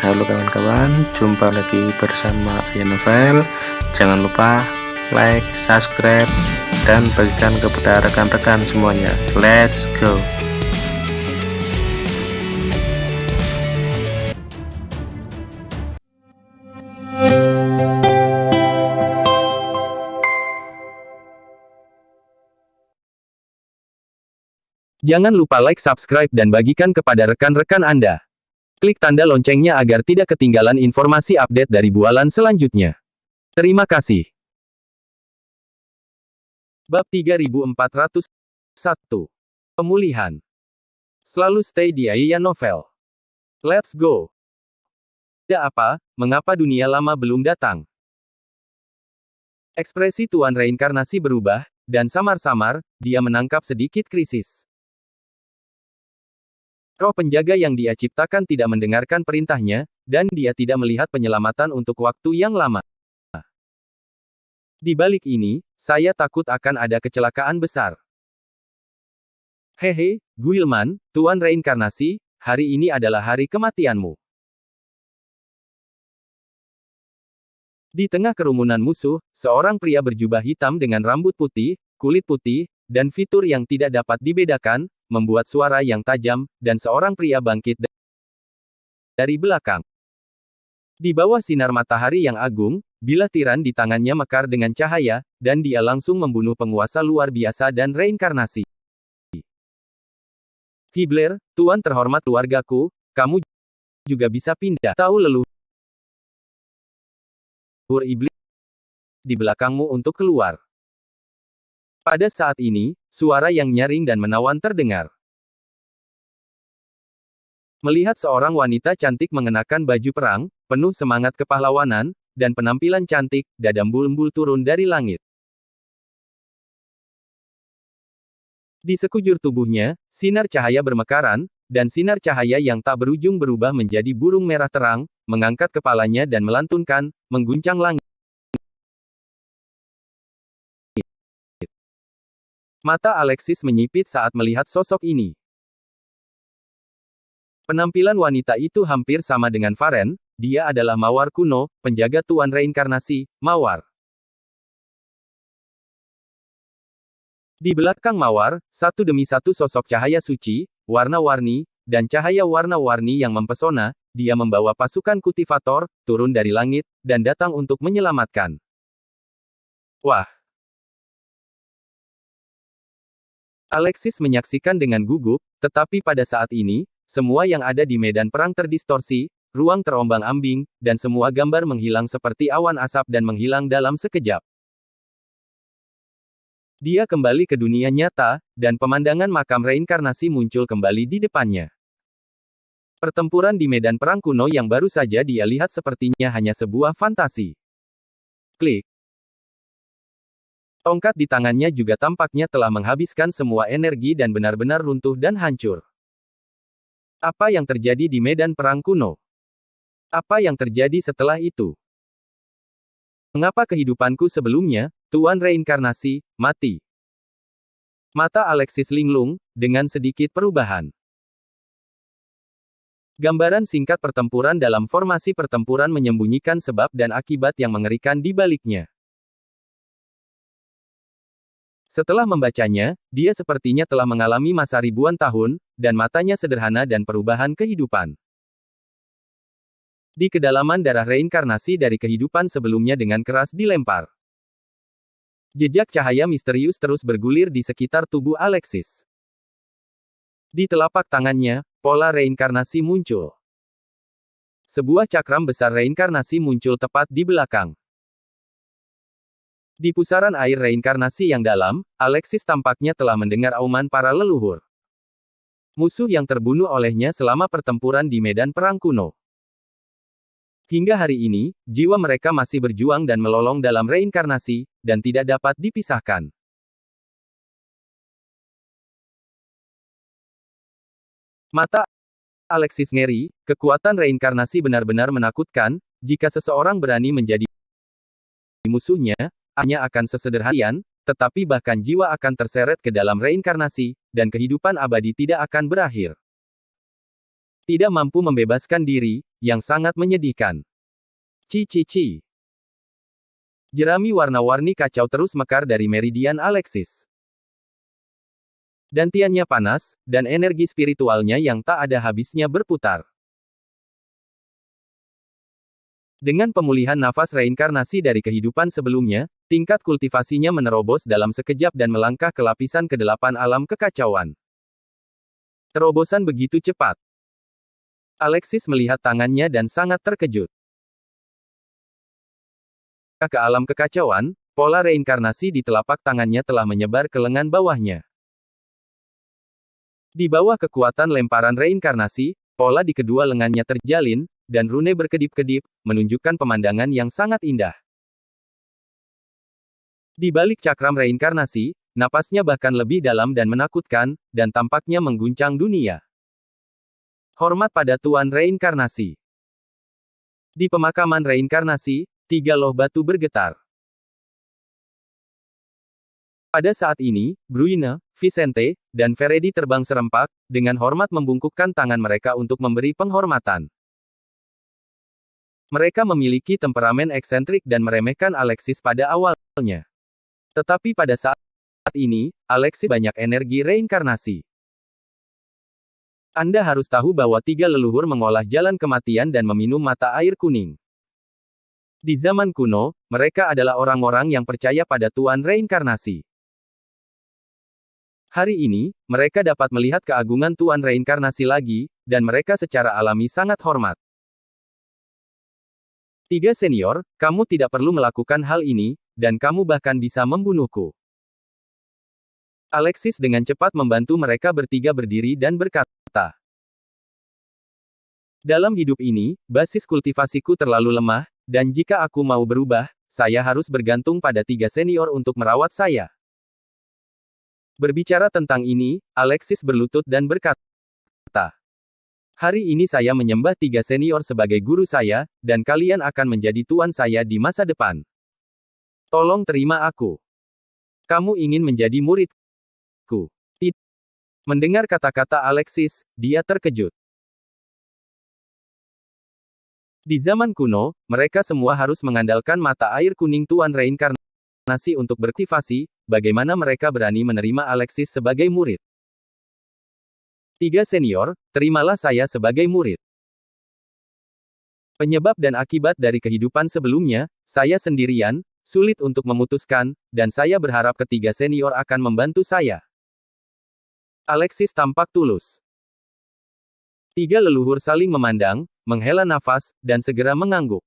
Halo kawan-kawan, jumpa lagi bersama Aya Novel. Jangan lupa like, subscribe, dan bagikan kepada rekan-rekan semuanya. Let's go. Jangan lupa like, subscribe, dan bagikan kepada rekan-rekan Anda. Klik tanda loncengnya agar tidak ketinggalan informasi update dari bualan selanjutnya. Terima kasih. Bab 3401. Pemulihan. Selalu stay di Aya Novel. Let's go. Ada apa, mengapa dunia lama belum datang? Ekspresi Tuan Reinkarnasi berubah, dan samar-samar, dia menangkap sedikit krisis. Roh penjaga yang dia ciptakan tidak mendengarkan perintahnya, dan dia tidak melihat penyelamatan untuk waktu yang lama. Di balik ini, saya takut akan ada kecelakaan besar. Hehe, Guilman, Tuan Reinkarnasi, hari ini adalah hari kematianmu. Di tengah kerumunan musuh, seorang pria berjubah hitam dengan rambut putih, kulit putih, dan fitur yang tidak dapat dibedakan, membuat suara yang tajam, dan seorang pria bangkit dari belakang. Di bawah sinar matahari yang agung, bilah tiran di tangannya mekar dengan cahaya, dan dia langsung membunuh penguasa luar biasa dan reinkarnasi. Hibler, Tuan terhormat keluargaku, kamu juga bisa pindah. Tahu leluhur iblis di belakangmu untuk keluar. Pada saat ini, suara yang nyaring dan menawan terdengar. Melihat seorang wanita cantik mengenakan baju perang, penuh semangat kepahlawanan, dan penampilan cantik, dada embul-embul turun dari langit. Di sekujur tubuhnya, sinar cahaya bermekaran, dan sinar cahaya yang tak berujung berubah menjadi burung merah terang, mengangkat kepalanya dan melantunkan, mengguncang langit. Mata Alexis menyipit saat melihat sosok ini. Penampilan wanita itu hampir sama dengan Faren, dia adalah Mawar kuno, penjaga Tuan Reinkarnasi, Mawar. Di belakang Mawar, satu demi satu sosok cahaya suci, warna-warni, dan cahaya warna-warni yang mempesona, dia membawa pasukan kultivator, turun dari langit, dan datang untuk menyelamatkan. Wah! Alexis menyaksikan dengan gugup, tetapi pada saat ini, semua yang ada di medan perang terdistorsi, ruang terombang-ambing, dan semua gambar menghilang seperti awan asap dan menghilang dalam sekejap. Dia kembali ke dunia nyata, dan pemandangan makam reinkarnasi muncul kembali di depannya. Pertempuran di medan perang kuno yang baru saja dia lihat sepertinya hanya sebuah fantasi. Klik. Tongkat di tangannya juga tampaknya telah menghabiskan semua energi dan benar-benar runtuh dan hancur. Apa yang terjadi di medan perang kuno? Apa yang terjadi setelah itu? Mengapa kehidupanku sebelumnya, Tuan Reinkarnasi, mati? Mata Alexis linglung, dengan sedikit perubahan. Gambaran singkat pertempuran dalam formasi pertempuran menyembunyikan sebab dan akibat yang mengerikan di baliknya. Setelah membacanya, dia sepertinya telah mengalami masa ribuan tahun, dan matanya sederhana dan perubahan kehidupan. Di kedalaman darah reinkarnasi dari kehidupan sebelumnya dengan keras dilempar. Jejak cahaya misterius terus bergulir di sekitar tubuh Alexis. Di telapak tangannya, pola reinkarnasi muncul. Sebuah cakram besar reinkarnasi muncul tepat di belakang. Di pusaran air reinkarnasi yang dalam, Alexis tampaknya telah mendengar auman para leluhur. Musuh yang terbunuh olehnya selama pertempuran di medan perang kuno. Hingga hari ini, jiwa mereka masih berjuang dan melolong dalam reinkarnasi, dan tidak dapat dipisahkan. Mata Alexis ngeri, kekuatan reinkarnasi benar-benar menakutkan, jika seseorang berani menjadi musuhnya, hanya akan sesederhana, tetapi bahkan jiwa akan terseret ke dalam reinkarnasi, dan kehidupan abadi tidak akan berakhir. Tidak mampu membebaskan diri, yang sangat menyedihkan. Ci. Jerami warna-warni kacau terus mekar dari meridian Alexis. Dantiannya panas, dan energi spiritualnya yang tak ada habisnya berputar. Dengan pemulihan nafas reinkarnasi dari kehidupan sebelumnya, tingkat kultivasinya menerobos dalam sekejap dan melangkah ke lapisan ke-8 alam kekacauan. Terobosan begitu cepat. Alexis melihat tangannya dan sangat terkejut. Ke alam kekacauan, pola reinkarnasi di telapak tangannya telah menyebar ke lengan bawahnya. Di bawah kekuatan lemparan reinkarnasi, pola di kedua lengannya terjalin, dan rune berkedip-kedip, menunjukkan pemandangan yang sangat indah. Di balik cakram reinkarnasi, napasnya bahkan lebih dalam dan menakutkan, dan tampaknya mengguncang dunia. Hormat pada Tuan Reinkarnasi. Di pemakaman reinkarnasi, 3 loh batu bergetar. Pada saat ini, Bruine, Vicente, dan Feredi terbang serempak, dengan hormat membungkukkan tangan mereka untuk memberi penghormatan. Mereka memiliki temperamen eksentrik dan meremehkan Alexis pada awalnya. Tetapi pada saat ini, Alexis banyak energi reinkarnasi. Anda harus tahu bahwa 3 leluhur mengolah jalan kematian dan meminum mata air kuning. Di zaman kuno, mereka adalah orang-orang yang percaya pada Tuan Reinkarnasi. Hari ini, mereka dapat melihat keagungan Tuan Reinkarnasi lagi, dan mereka secara alami sangat hormat. 3 senior, kamu tidak perlu melakukan hal ini, dan kamu bahkan bisa membunuhku. Alexis dengan cepat membantu mereka bertiga berdiri dan berkata, dalam hidup ini, basis kultivasiku terlalu lemah, dan jika aku mau berubah, saya harus bergantung pada 3 senior untuk merawat saya. Berbicara tentang ini, Alexis berlutut dan berkata, hari ini saya menyembah 3 senior sebagai guru saya, dan kalian akan menjadi tuan saya di masa depan. Tolong terima aku. Kamu ingin menjadi muridku. Tidak. Mendengar kata-kata Alexis, dia terkejut. Di zaman kuno, mereka semua harus mengandalkan mata air kuning Tuan Reinkarnasi untuk berkultivasi, bagaimana mereka berani menerima Alexis sebagai murid. 3 senior, terimalah saya sebagai murid. Penyebab dan akibat dari kehidupan sebelumnya, saya sendirian, sulit untuk memutuskan, dan saya berharap ketiga senior akan membantu saya. Alexis tampak tulus. 3 leluhur saling memandang, menghela nafas, dan segera mengangguk.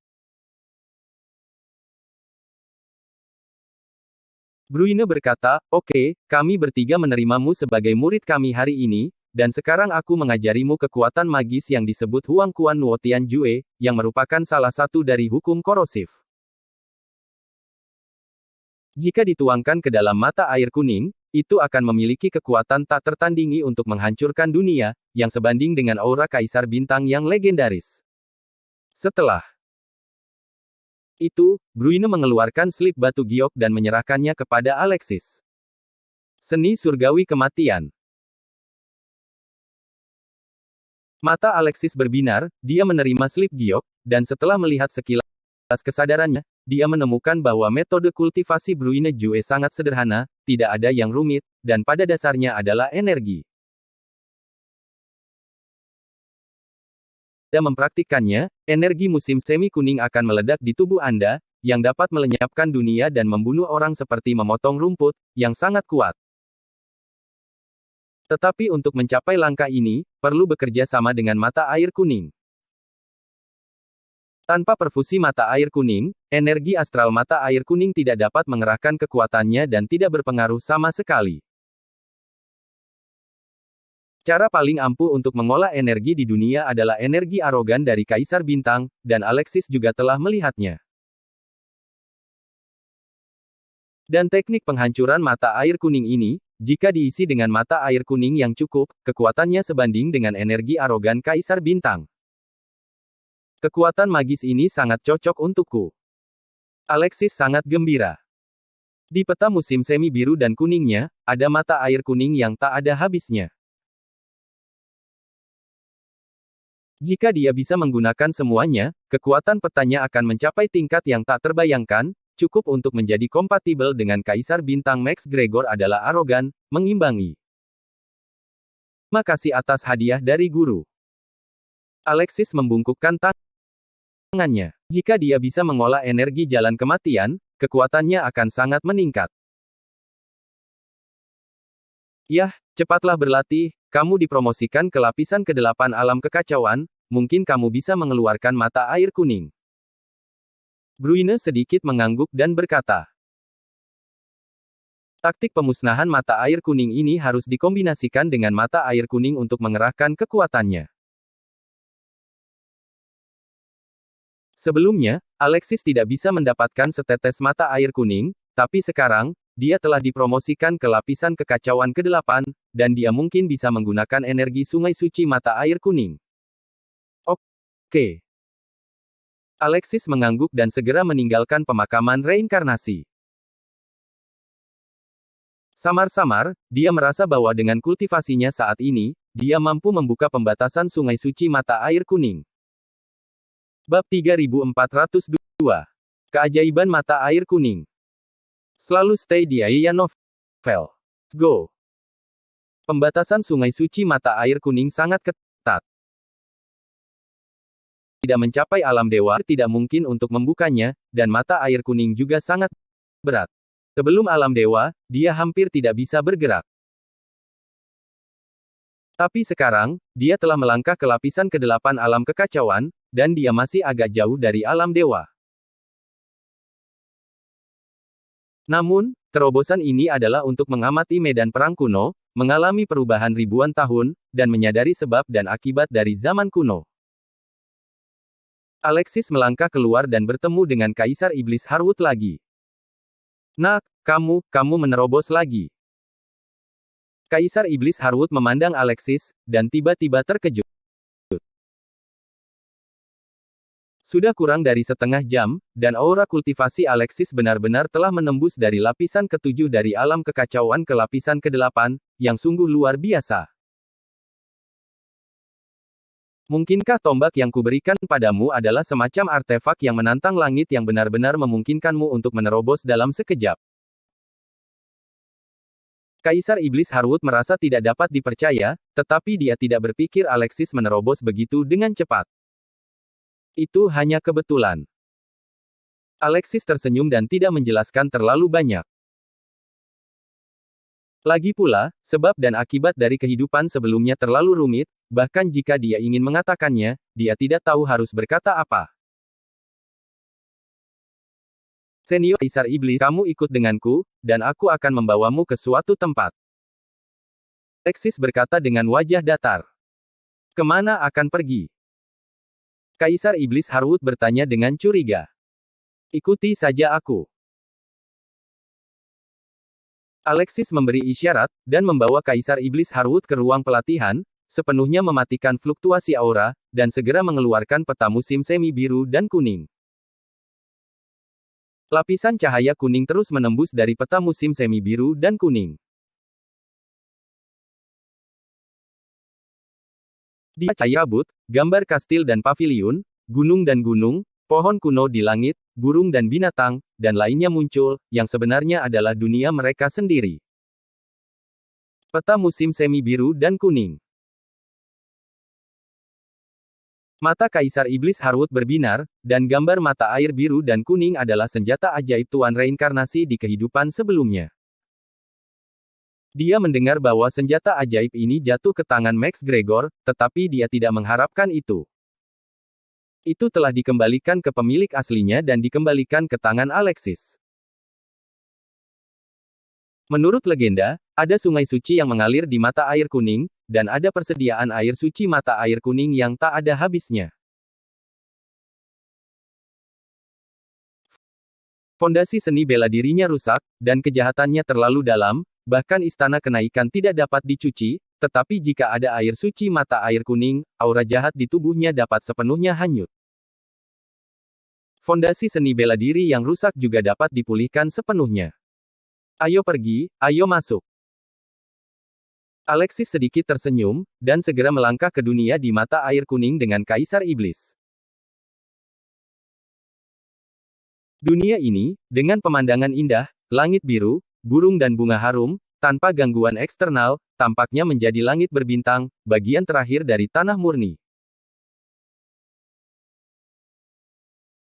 Bruine berkata, oke, kami bertiga menerimamu sebagai murid kami hari ini, dan sekarang aku mengajarimu kekuatan magis yang disebut Huang Quan Nuo Tian Jue, yang merupakan salah satu dari hukum korosif. Jika dituangkan ke dalam mata air kuning, itu akan memiliki kekuatan tak tertandingi untuk menghancurkan dunia, yang sebanding dengan aura kaisar bintang yang legendaris. Setelah itu, Bruine mengeluarkan slip batu giok dan menyerahkannya kepada Alexis. Seni surgawi kematian. Mata Alexis berbinar, dia menerima slip giok, dan setelah melihat sekilas kesadarannya, dia menemukan bahwa metode kultivasi Bruine Jue sangat sederhana, tidak ada yang rumit, dan pada dasarnya adalah energi. Jika mempraktikkannya, energi musim semi kuning akan meledak di tubuh Anda, yang dapat melenyapkan dunia dan membunuh orang seperti memotong rumput, yang sangat kuat. Tetapi untuk mencapai langkah ini, perlu bekerja sama dengan mata air kuning. Tanpa perfusi mata air kuning, energi astral mata air kuning tidak dapat mengerahkan kekuatannya dan tidak berpengaruh sama sekali. Cara paling ampuh untuk mengolah energi di dunia adalah energi arogan dari Kaisar Bintang, dan Alexis juga telah melihatnya. Dan teknik penghancuran mata air kuning ini, jika diisi dengan mata air kuning yang cukup, kekuatannya sebanding dengan energi arogan Kaisar Bintang. Kekuatan magis ini sangat cocok untukku. Alexis sangat gembira. Di peta musim semi biru dan kuningnya, ada mata air kuning yang tak ada habisnya. Jika dia bisa menggunakan semuanya, kekuatan petanya akan mencapai tingkat yang tak terbayangkan, cukup untuk menjadi kompatibel dengan Kaisar Bintang Max Gregor adalah arogan, mengimbangi. Terima kasih atas hadiah dari guru. Alexis membungkukkan tangannya. Jika dia bisa mengolah energi jalan kematian, kekuatannya akan sangat meningkat. Yah, cepatlah berlatih, kamu dipromosikan ke lapisan ke-8 alam kekacauan, mungkin kamu bisa mengeluarkan mata air kuning. Bruyne sedikit mengangguk dan berkata, taktik pemusnahan mata air kuning ini harus dikombinasikan dengan mata air kuning untuk mengerahkan kekuatannya. Sebelumnya, Alexis tidak bisa mendapatkan setetes mata air kuning, tapi sekarang, dia telah dipromosikan ke lapisan kekacauan ke-8, dan dia mungkin bisa menggunakan energi sungai suci mata air kuning. Oke. Alexis mengangguk dan segera meninggalkan pemakaman reinkarnasi. Samar-samar, dia merasa bahwa dengan kultivasinya saat ini, dia mampu membuka pembatasan sungai suci mata air kuning. Bab 3402. Keajaiban mata air kuning. Selalu stay di Aya Novel. Go. Pembatasan sungai suci mata air kuning sangat ketat. Tidak mencapai alam dewa, tidak mungkin untuk membukanya, dan mata air kuning juga sangat berat. Sebelum alam dewa, dia hampir tidak bisa bergerak. Tapi sekarang, dia telah melangkah ke lapisan ke-8 alam kekacauan, dan dia masih agak jauh dari alam dewa. Namun, terobosan ini adalah untuk mengamati medan perang kuno, mengalami perubahan ribuan tahun, dan menyadari sebab dan akibat dari zaman kuno. Alexis melangkah keluar dan bertemu dengan Kaisar Iblis Harwood lagi. Nak, kamu menerobos lagi. Kaisar Iblis Harwood memandang Alexis, dan tiba-tiba terkejut. Sudah kurang dari setengah jam, dan aura kultivasi Alexis benar-benar telah menembus dari lapisan ke-7 dari alam kekacauan ke lapisan ke-8, yang sungguh luar biasa. Mungkinkah tombak yang kuberikan padamu adalah semacam artefak yang menantang langit yang benar-benar memungkinkanmu untuk menerobos dalam sekejap? Kaisar Iblis Harwood merasa tidak dapat dipercaya, tetapi dia tidak berpikir Alexis menerobos begitu dengan cepat. Itu hanya kebetulan. Alexis tersenyum dan tidak menjelaskan terlalu banyak. Lagi pula, sebab dan akibat dari kehidupan sebelumnya terlalu rumit, bahkan jika dia ingin mengatakannya, dia tidak tahu harus berkata apa. Senior Kaisar Iblis, kamu ikut denganku, dan aku akan membawamu ke suatu tempat. Alexis berkata dengan wajah datar. Kemana akan pergi? Kaisar Iblis Harwood bertanya dengan curiga. Ikuti saja aku. Alexis memberi isyarat, dan membawa Kaisar Iblis Harwood ke ruang pelatihan, sepenuhnya mematikan fluktuasi aura, dan segera mengeluarkan peta musim semi biru dan kuning. Lapisan cahaya kuning terus menembus dari peta musim semi biru dan kuning. Di cahaya kabut, gambar kastil dan paviliun, gunung dan gunung, pohon kuno di langit, burung dan binatang, dan lainnya muncul, yang sebenarnya adalah dunia mereka sendiri. Peta musim semi biru dan kuning. Mata Kaisar Iblis Harwood berbinar, dan gambar mata air biru dan kuning adalah senjata ajaib Tuan Reinkarnasi di kehidupan sebelumnya. Dia mendengar bahwa senjata ajaib ini jatuh ke tangan Max Gregor, tetapi dia tidak mengharapkan itu. Itu telah dikembalikan ke pemilik aslinya dan dikembalikan ke tangan Alexis. Menurut legenda, ada sungai suci yang mengalir di mata air kuning, dan ada persediaan air suci mata air kuning yang tak ada habisnya. Fondasi seni bela dirinya rusak, dan kejahatannya terlalu dalam, bahkan istana kenaikan tidak dapat dicuci, tetapi jika ada air suci mata air kuning, aura jahat di tubuhnya dapat sepenuhnya hanyut. Fondasi seni bela diri yang rusak juga dapat dipulihkan sepenuhnya. Ayo pergi, ayo masuk. Alexis sedikit tersenyum, dan segera melangkah ke dunia di mata air kuning dengan Kaisar Iblis. Dunia ini, dengan pemandangan indah, langit biru, burung dan bunga harum, tanpa gangguan eksternal, tampaknya menjadi langit berbintang, bagian terakhir dari tanah murni.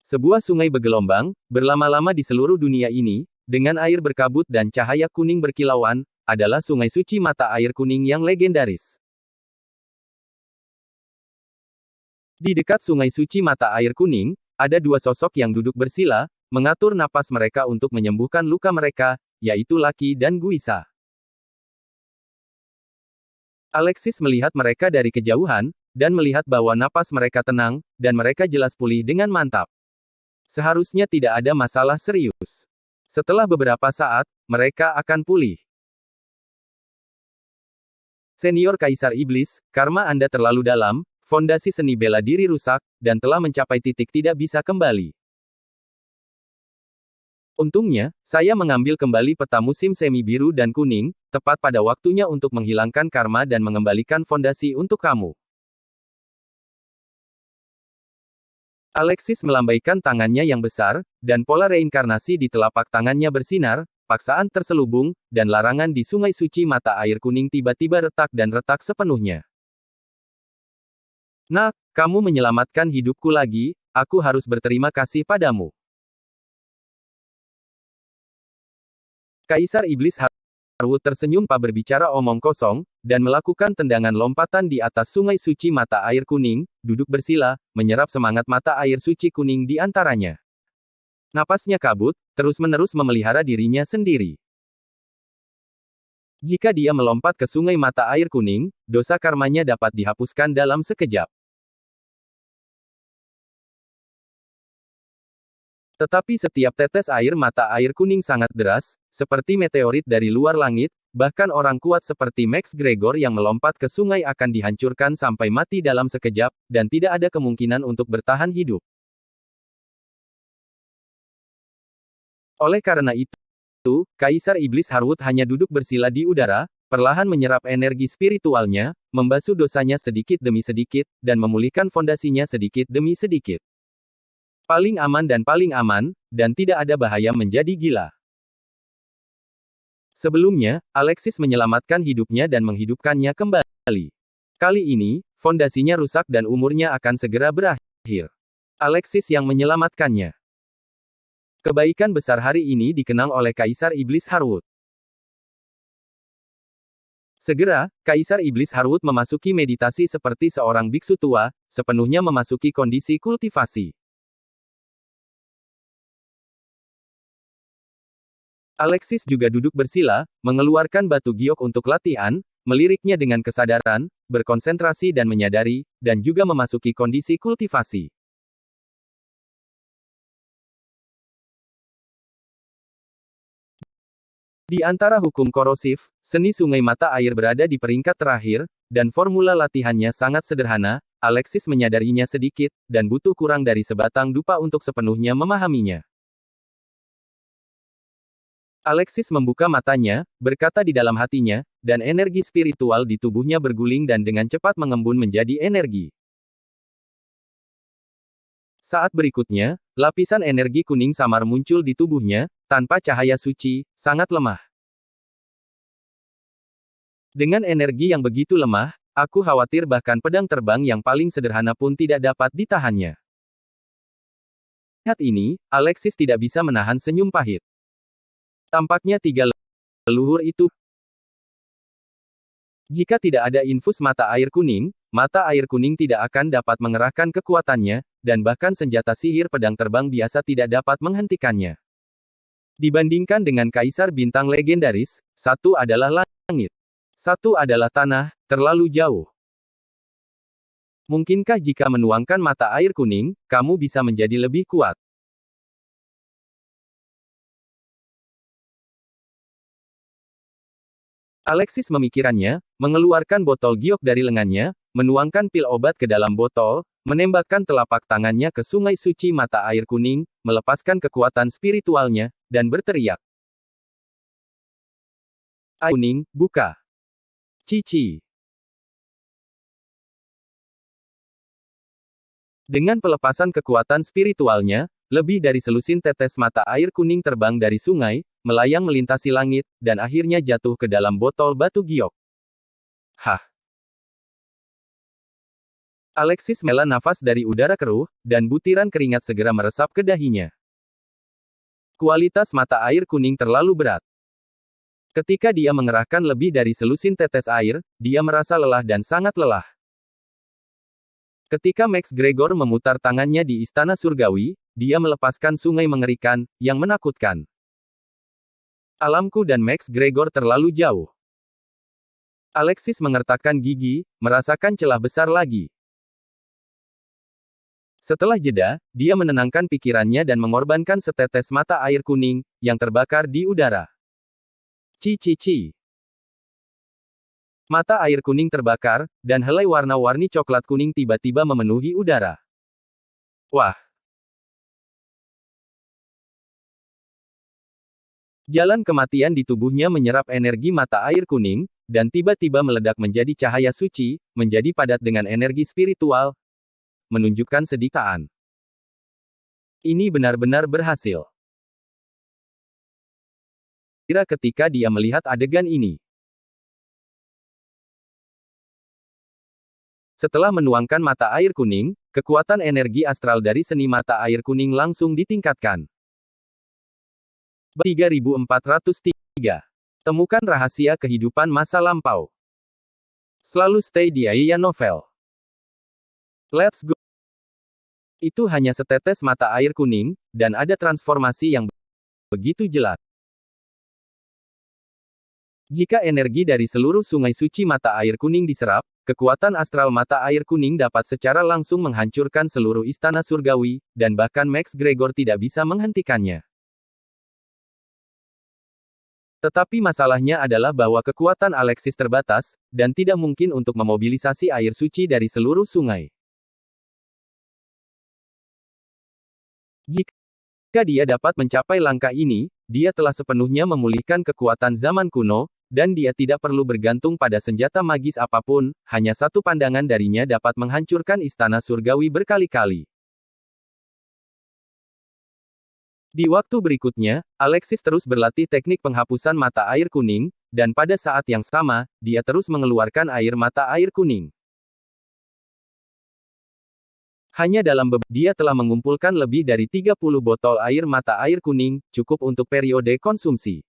Sebuah sungai bergelombang, berlama-lama di seluruh dunia ini, dengan air berkabut dan cahaya kuning berkilauan, adalah sungai suci mata air kuning yang legendaris. Di dekat sungai suci mata air kuning, ada dua sosok yang duduk bersila, mengatur napas mereka untuk menyembuhkan luka mereka, yaitu Lucky dan Guisa. Alexis melihat mereka dari kejauhan, dan melihat bahwa napas mereka tenang, dan mereka jelas pulih dengan mantap. Seharusnya tidak ada masalah serius. Setelah beberapa saat, mereka akan pulih. Senior Kaisar Iblis, karma Anda terlalu dalam, fondasi seni bela diri rusak, dan telah mencapai titik tidak bisa kembali. Untungnya, saya mengambil kembali peta musim semi biru dan kuning, tepat pada waktunya untuk menghilangkan karma dan mengembalikan fondasi untuk kamu. Alexis melambaikan tangannya yang besar, dan pola reinkarnasi di telapak tangannya bersinar, paksaan terselubung, dan larangan di sungai suci mata air kuning tiba-tiba retak dan retak sepenuhnya. Nak, kamu menyelamatkan hidupku lagi, aku harus berterima kasih padamu. Kaisar Iblis Harwood tersenyum berbicara omong kosong, dan melakukan tendangan lompatan di atas sungai suci mata air kuning, duduk bersila, menyerap semangat mata air suci kuning di antaranya. Napasnya kabut, terus-menerus memelihara dirinya sendiri. Jika dia melompat ke sungai mata air kuning, dosa karmanya dapat dihapuskan dalam sekejap. Tetapi setiap tetes air mata air kuning sangat deras, seperti meteorit dari luar langit, bahkan orang kuat seperti Max Gregor yang melompat ke sungai akan dihancurkan sampai mati dalam sekejap, dan tidak ada kemungkinan untuk bertahan hidup. Oleh karena itu, Kaisar Iblis Harwood hanya duduk bersila di udara, perlahan menyerap energi spiritualnya, membasuh dosanya sedikit demi sedikit, dan memulihkan fondasinya sedikit demi sedikit. Paling aman, dan tidak ada bahaya menjadi gila. Sebelumnya, Alexis menyelamatkan hidupnya dan menghidupkannya kembali. Kali ini, fondasinya rusak dan umurnya akan segera berakhir. Alexis yang menyelamatkannya. Kebaikan besar hari ini dikenang oleh Kaisar Iblis Harwood. Segera, Kaisar Iblis Harwood memasuki meditasi seperti seorang biksu tua, sepenuhnya memasuki kondisi kultivasi. Alexis juga duduk bersila, mengeluarkan batu giok untuk latihan, meliriknya dengan kesadaran, berkonsentrasi dan menyadari, dan juga memasuki kondisi kultivasi. Di antara hukum korosif, seni sungai mata air berada di peringkat terakhir, dan formula latihannya sangat sederhana. Alexis menyadarinya sedikit, dan butuh kurang dari sebatang dupa untuk sepenuhnya memahaminya. Alexis membuka matanya, berkata di dalam hatinya, dan energi spiritual di tubuhnya berguling dan dengan cepat mengembun menjadi energi. Saat berikutnya, lapisan energi kuning samar muncul di tubuhnya, tanpa cahaya suci, sangat lemah. Dengan energi yang begitu lemah, aku khawatir bahkan pedang terbang yang paling sederhana pun tidak dapat ditahannya. Saat ini, Alexis tidak bisa menahan senyum pahit. Tampaknya tiga leluhur itu. Jika tidak ada infus mata air kuning tidak akan dapat mengerahkan kekuatannya, dan bahkan senjata sihir pedang terbang biasa tidak dapat menghentikannya. Dibandingkan dengan Kaisar Bintang legendaris, satu adalah langit. Satu adalah tanah, terlalu jauh. Mungkinkah jika menuangkan mata air kuning, kamu bisa menjadi lebih kuat? Alexis memikirkannya, mengeluarkan botol giok dari lengannya, menuangkan pil obat ke dalam botol, menembakkan telapak tangannya ke sungai suci mata air kuning, melepaskan kekuatan spiritualnya, dan berteriak. Air kuning, buka. Cici. Dengan pelepasan kekuatan spiritualnya, lebih dari selusin tetes mata air kuning terbang dari sungai, melayang melintasi langit, dan akhirnya jatuh ke dalam botol batu giok. Hah! Alexis mela nafas dari udara keruh, dan butiran keringat segera meresap ke dahinya. Kualitas mata air kuning terlalu berat. Ketika dia mengerahkan lebih dari selusin tetes air, dia merasa lelah dan sangat lelah. Ketika Max Gregor memutar tangannya di Istana Surgawi, dia melepaskan sungai mengerikan, yang menakutkan. Alamku dan Max Gregor terlalu jauh. Alexis mengertakkan gigi, merasakan celah besar lagi. Setelah jeda, dia menenangkan pikirannya dan mengorbankan setetes mata air kuning, yang terbakar di udara. Cici. Mata air kuning terbakar, dan helai warna-warni coklat kuning tiba-tiba memenuhi udara. Wah! Jalan kematian di tubuhnya menyerap energi mata air kuning, dan tiba-tiba meledak menjadi cahaya suci, menjadi padat dengan energi spiritual, menunjukkan sedikaan. Ini benar-benar berhasil. Kira ketika dia melihat adegan ini. Setelah menuangkan mata air kuning, kekuatan energi astral dari seni mata air kuning langsung ditingkatkan. 3403. Temukan rahasia kehidupan masa lampau. Selalu stay di Aya Novel. Let's go. Itu hanya setetes mata air kuning, dan ada transformasi yang begitu jelas. Jika energi dari seluruh sungai suci mata air kuning diserap, kekuatan astral mata air kuning dapat secara langsung menghancurkan seluruh istana surgawi, dan bahkan Max Gregor tidak bisa menghentikannya. Tetapi masalahnya adalah bahwa kekuatan Alexis terbatas, dan tidak mungkin untuk memobilisasi air suci dari seluruh sungai. Jika dia dapat mencapai langkah ini, dia telah sepenuhnya memulihkan kekuatan zaman kuno, dan dia tidak perlu bergantung pada senjata magis apapun, hanya satu pandangan darinya dapat menghancurkan istana surgawi berkali-kali. Di waktu berikutnya, Alexis terus berlatih teknik penghapusan mata air kuning, dan pada saat yang sama, dia terus mengeluarkan air mata air kuning. Hanya dalam dia telah mengumpulkan lebih dari 30 botol air mata air kuning, cukup untuk periode konsumsi.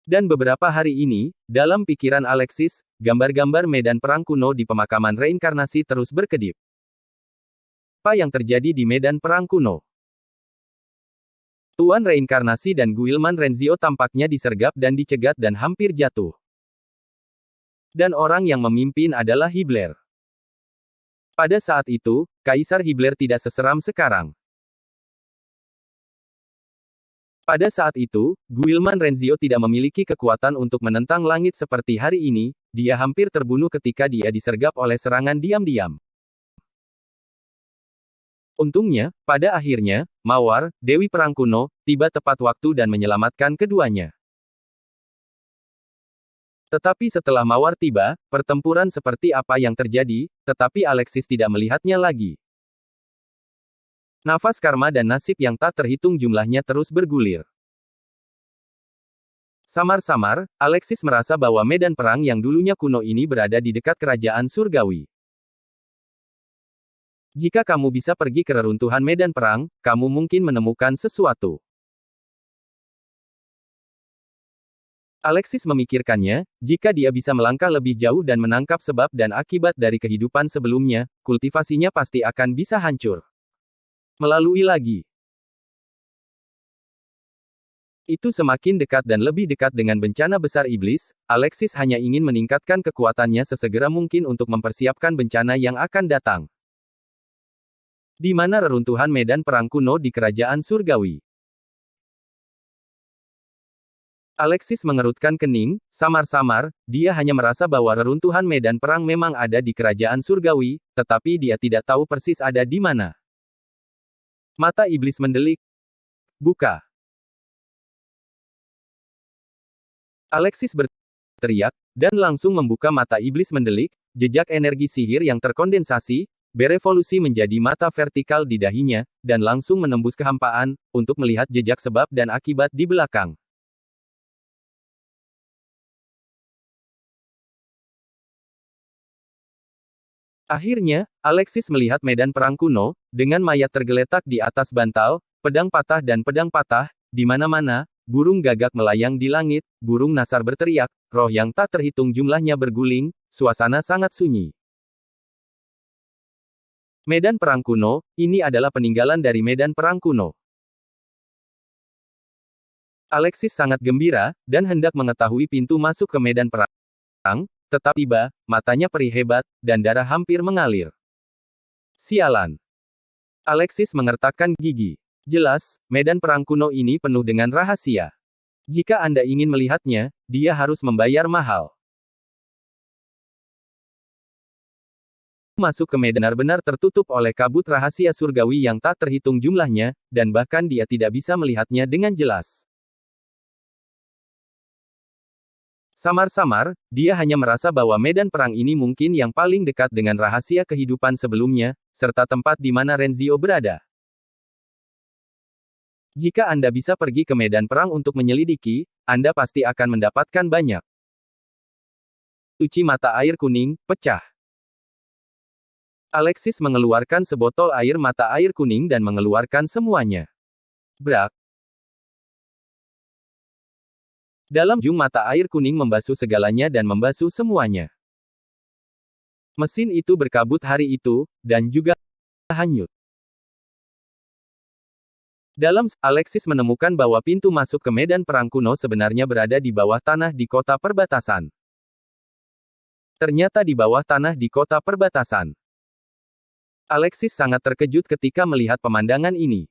Dan beberapa hari ini, dalam pikiran Alexis, gambar-gambar medan perang kuno di pemakaman reinkarnasi terus berkedip. Apa yang terjadi di medan perang kuno? Tuan Reinkarnasi dan Guilman Renzio tampaknya disergap dan dicegat dan hampir jatuh. Dan orang yang memimpin adalah Hibler. Pada saat itu, Kaisar Hibler tidak seseram sekarang. Pada saat itu, Guilman Renzio tidak memiliki kekuatan untuk menentang langit seperti hari ini, dia hampir terbunuh ketika dia disergap oleh serangan diam-diam. Untungnya, pada akhirnya, Mawar, Dewi Perang Kuno, tiba tepat waktu dan menyelamatkan keduanya. Tetapi setelah Mawar tiba, pertempuran seperti apa yang terjadi, tetapi Alexis tidak melihatnya lagi. Nafas karma dan nasib yang tak terhitung jumlahnya terus bergulir. Samar-samar, Alexis merasa bahwa medan perang yang dulunya kuno ini berada di dekat kerajaan surgawi. Jika kamu bisa pergi ke reruntuhan medan perang, kamu mungkin menemukan sesuatu. Alexis memikirkannya, jika dia bisa melangkah lebih jauh dan menangkap sebab dan akibat dari kehidupan sebelumnya, kultivasinya pasti akan bisa hancur. Melalui lagi. Itu semakin dekat dan lebih dekat dengan bencana besar iblis, Alexis hanya ingin meningkatkan kekuatannya sesegera mungkin untuk mempersiapkan bencana yang akan datang. Di mana reruntuhan medan perang kuno di kerajaan surgawi. Alexis mengerutkan kening, samar-samar, dia hanya merasa bahwa reruntuhan medan perang memang ada di kerajaan surgawi, tetapi dia tidak tahu persis ada di mana. Mata iblis mendelik. Buka. Alexis teriak, dan langsung membuka mata iblis mendelik, jejak energi sihir yang terkondensasi, berevolusi menjadi mata vertikal di dahinya, dan langsung menembus kehampaan, untuk melihat jejak sebab dan akibat di belakang. Akhirnya, Alexis melihat medan perang kuno, dengan mayat tergeletak di atas bantal, pedang patah, di mana-mana, burung gagak melayang di langit, burung nasar berteriak, roh yang tak terhitung jumlahnya berguling, suasana sangat sunyi. Medan perang kuno, ini adalah peninggalan dari medan perang kuno. Alexis sangat gembira, dan hendak mengetahui pintu masuk ke medan perang, tetapi tiba, matanya perih hebat, dan darah hampir mengalir. Sialan. Alexis mengertakkan gigi. Jelas, medan perang kuno ini penuh dengan rahasia. Jika Anda ingin melihatnya, dia harus membayar mahal. Masuk ke medan benar-benar tertutup oleh kabut rahasia surgawi yang tak terhitung jumlahnya, dan bahkan dia tidak bisa melihatnya dengan jelas. Samar-samar, dia hanya merasa bahwa medan perang ini mungkin yang paling dekat dengan rahasia kehidupan sebelumnya, serta tempat di mana Renzio berada. Jika Anda bisa pergi ke medan perang untuk menyelidiki, Anda pasti akan mendapatkan banyak. Cuci mata air kuning, pecah. Alexis mengeluarkan sebotol air mata air kuning dan mengeluarkan semuanya. Brak. Dalam ujung mata air kuning membasuh segalanya dan membasuh semuanya. Mesin itu berkabut hari itu, dan juga hanyut. Alexis menemukan bahwa pintu masuk ke medan perang kuno sebenarnya berada di bawah tanah di kota perbatasan. Ternyata di bawah tanah di kota perbatasan. Alexis sangat terkejut ketika melihat pemandangan ini.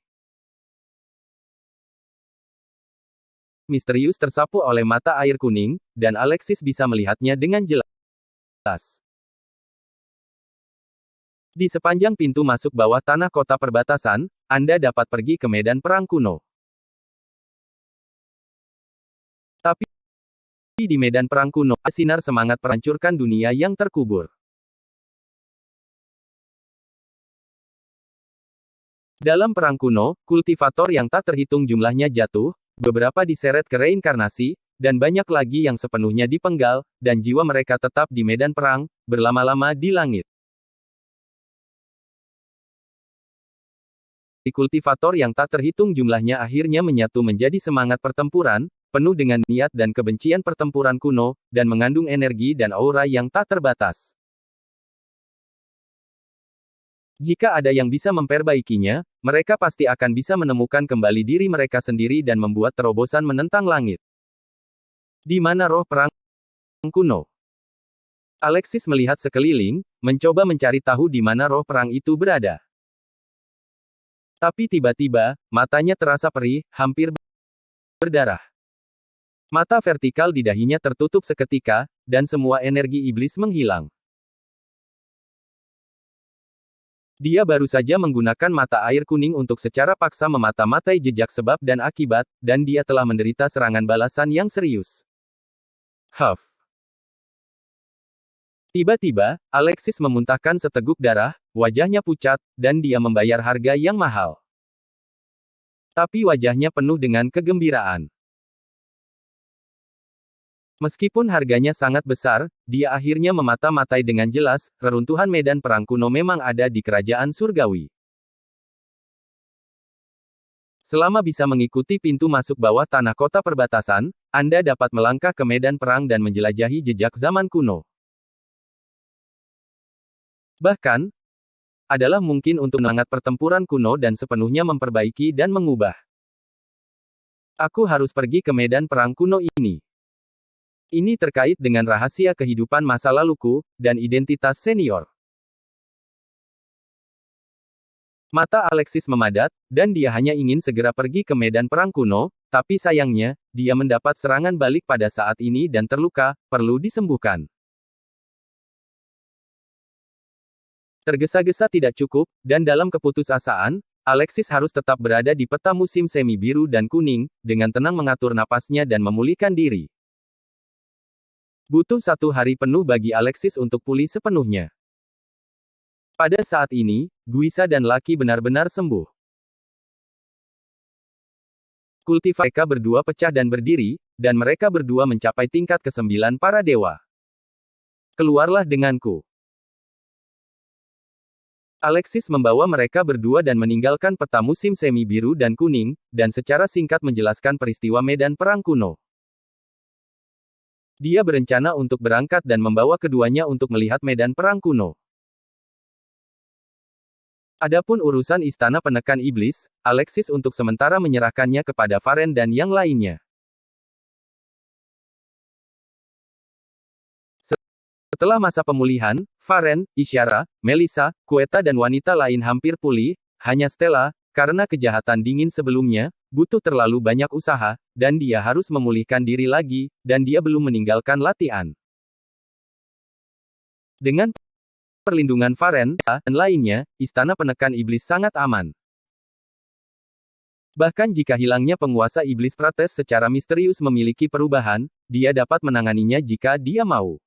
Misterius tersapu oleh mata air kuning, dan Alexis bisa melihatnya dengan jelas. Di sepanjang pintu masuk bawah tanah kota perbatasan, Anda dapat pergi ke medan perang kuno. Tapi di medan perang kuno, sinar semangat menghancurkan dunia yang terkubur. Dalam perang kuno, kultivator yang tak terhitung jumlahnya jatuh, beberapa diseret ke reinkarnasi, dan banyak lagi yang sepenuhnya dipenggal, dan jiwa mereka tetap di medan perang, berlama-lama di langit. Kultivator yang tak terhitung jumlahnya akhirnya menyatu menjadi semangat pertempuran, penuh dengan niat dan kebencian pertempuran kuno, dan mengandung energi dan aura yang tak terbatas. Jika ada yang bisa memperbaikinya, mereka pasti akan bisa menemukan kembali diri mereka sendiri dan membuat terobosan menentang langit. Di mana roh perang kuno? Alexis melihat sekeliling, mencoba mencari tahu di mana roh perang itu berada. Tapi tiba-tiba, matanya terasa perih, hampir berdarah. Mata vertikal di dahinya tertutup seketika, dan semua energi iblis menghilang. Dia baru saja menggunakan mata air kuning untuk secara paksa memata-matai jejak sebab dan akibat, dan dia telah menderita serangan balasan yang serius. Huff. Tiba-tiba, Alexis memuntahkan seteguk darah, wajahnya pucat, dan dia membayar harga yang mahal. Tapi wajahnya penuh dengan kegembiraan. Meskipun harganya sangat besar, dia akhirnya memata-matai dengan jelas, reruntuhan medan perang kuno memang ada di kerajaan surgawi. Selama bisa mengikuti pintu masuk bawah tanah kota perbatasan, Anda dapat melangkah ke medan perang dan menjelajahi jejak zaman kuno. Bahkan, adalah mungkin untuk menangat pertempuran kuno dan sepenuhnya memperbaiki dan mengubah. Aku harus pergi ke medan perang kuno ini. Ini terkait dengan rahasia kehidupan masa laluku, dan identitas senior. Mata Alexis memadat, dan dia hanya ingin segera pergi ke medan perang kuno, tapi sayangnya, dia mendapat serangan balik pada saat ini dan terluka, perlu disembuhkan. Tergesa-gesa tidak cukup, dan dalam keputusasaan, Alexis harus tetap berada di peta musim semi biru dan kuning, dengan tenang mengatur napasnya dan memulihkan diri. Butuh 1 hari penuh bagi Alexis untuk pulih sepenuhnya. Pada saat ini, Guisa dan Lucky benar-benar sembuh. Kultivar mereka berdua pecah dan berdiri, dan mereka berdua mencapai tingkat ke-9 para dewa. Keluarlah denganku. Alexis membawa mereka berdua dan meninggalkan peta musim semi biru dan kuning, dan secara singkat menjelaskan peristiwa medan perang kuno. Dia berencana untuk berangkat dan membawa keduanya untuk melihat medan perang kuno. Adapun urusan istana penekan iblis, Alexis untuk sementara menyerahkannya kepada Varen dan yang lainnya. Setelah masa pemulihan, Varen, Isyara, Melissa, Quetta dan wanita lain hampir pulih, hanya Stella, karena kejahatan dingin sebelumnya, butuh terlalu banyak usaha, dan dia harus memulihkan diri lagi, dan dia belum meninggalkan latihan. Dengan perlindungan Varen dan lainnya, istana penekan iblis sangat aman. Bahkan jika hilangnya penguasa iblis Prates secara misterius memiliki perubahan, dia dapat menanganinya jika dia mau.